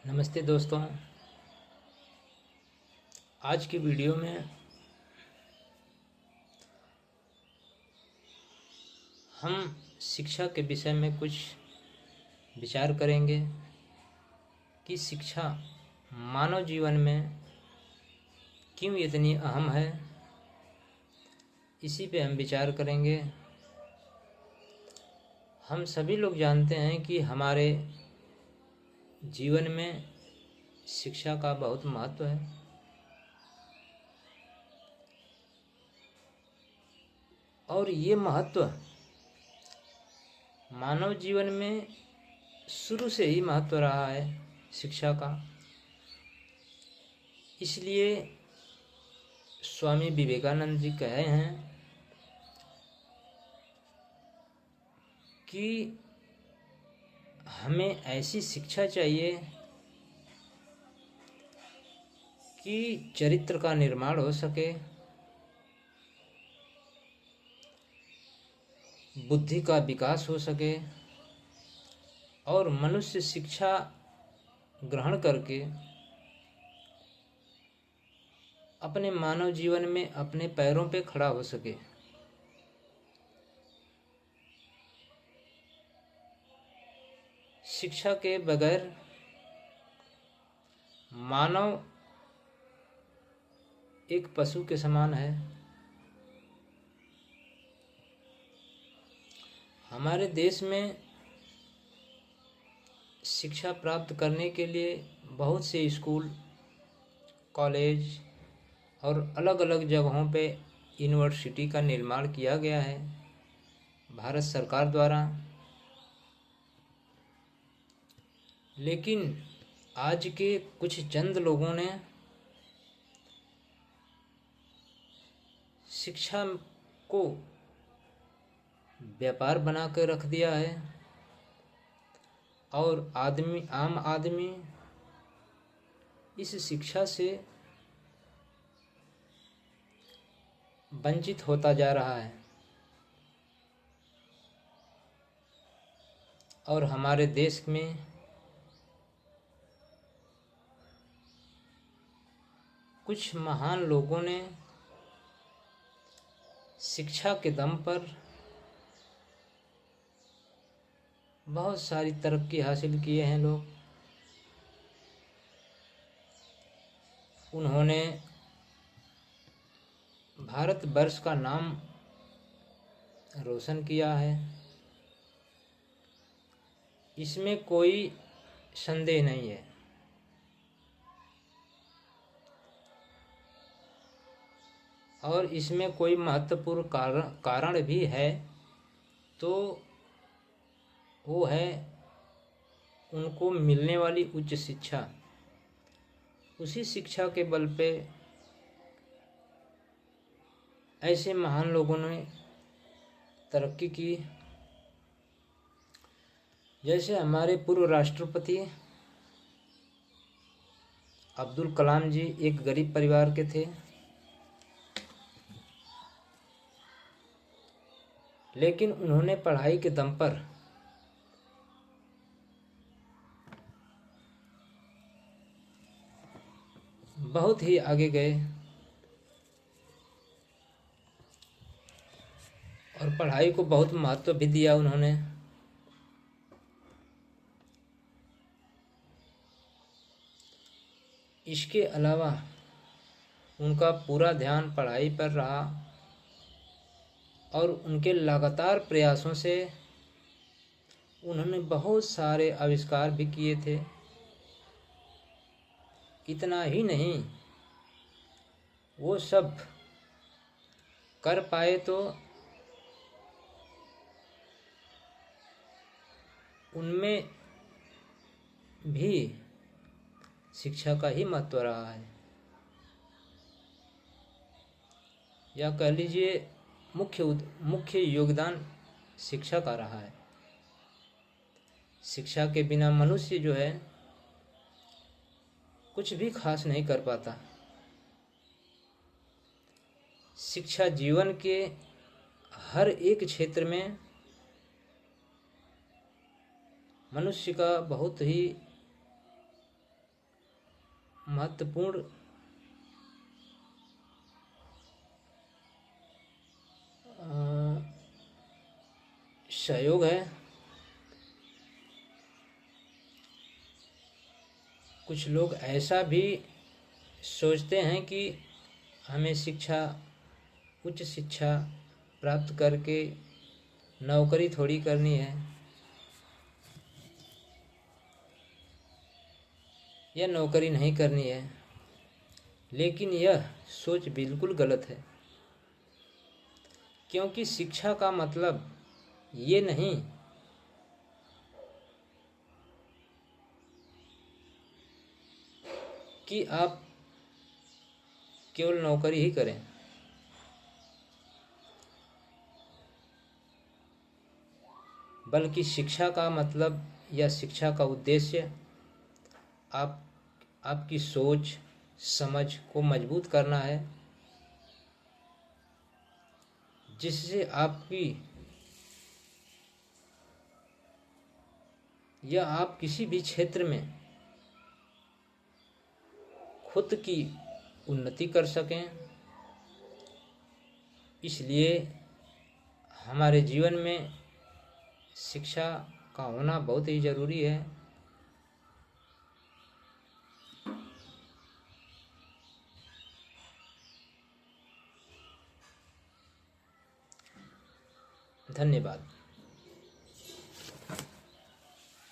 नमस्ते दोस्तों। आज की वीडियो में हम शिक्षा के विषय में कुछ विचार करेंगे कि शिक्षा मानव जीवन में क्यों इतनी अहम है। इसी पे हम विचार करेंगे। हम सभी लोग जानते हैं कि हमारे जीवन में शिक्षा का बहुत महत्व है और ये महत्व मानव जीवन में शुरू से ही महत्व रहा है शिक्षा का। इसलिए स्वामी विवेकानंद जी कहे हैं कि हमें ऐसी शिक्षा चाहिए कि चरित्र का निर्माण हो सके, बुद्धि का विकास हो सके और मनुष्य शिक्षा ग्रहण करके अपने मानव जीवन में अपने पैरों पे खड़ा हो सके। शिक्षा के बगैर मानव एक पशु के समान है। हमारे देश में शिक्षा प्राप्त करने के लिए बहुत से स्कूल, कॉलेज और अलग अलग जगहों पे यूनिवर्सिटी का निर्माण किया गया है भारत सरकार द्वारा। लेकिन आज के कुछ चंद लोगों ने शिक्षा को व्यापार बना कर रख दिया है और आम आदमी इस शिक्षा से वंचित होता जा रहा है। और हमारे देश में कुछ महान लोगों ने शिक्षा के दम पर बहुत सारी तरक्की हासिल किए हैं लोग। उन्होंने भारतवर्ष का नाम रोशन किया है, इसमें कोई संदेह नहीं है। और इसमें कोई महत्वपूर्ण कारण भी है तो वो है उनको मिलने वाली उच्च शिक्षा। उसी शिक्षा के बल पे ऐसे महान लोगों ने तरक्की की। जैसे हमारे पूर्व राष्ट्रपति अब्दुल कलाम जी एक गरीब परिवार के थे, लेकिन उन्होंने पढ़ाई के दम पर बहुत ही आगे गए और पढ़ाई को बहुत महत्व भी दिया उन्होंने। इसके अलावा उनका पूरा ध्यान पढ़ाई पर रहा और उनके लगातार प्रयासों से उन्होंने बहुत सारे आविष्कार भी किए थे। इतना ही नहीं, वो सब कर पाए तो उनमें भी शिक्षा का ही महत्व रहा है, या कह लीजिए मुख्य योगदान शिक्षा का रहा है। शिक्षा के बिना मनुष्य जो है कुछ भी खास नहीं कर पाता। शिक्षा जीवन के हर एक क्षेत्र में मनुष्य का बहुत ही महत्वपूर्ण सहयोग है। कुछ लोग ऐसा भी सोचते हैं कि हमें उच्च शिक्षा प्राप्त करके नौकरी थोड़ी करनी है, या नौकरी नहीं करनी है, लेकिन यह सोच बिल्कुल गलत है। क्योंकि शिक्षा का मतलब ये नहीं कि आप केवल नौकरी ही करें, बल्कि शिक्षा का मतलब या शिक्षा का उद्देश्य आपकी सोच समझ को मजबूत करना है, जिससे आप किसी भी क्षेत्र में खुद की उन्नति कर सकें। इसलिए हमारे जीवन में शिक्षा का होना बहुत ही ज़रूरी है। धन्यवाद।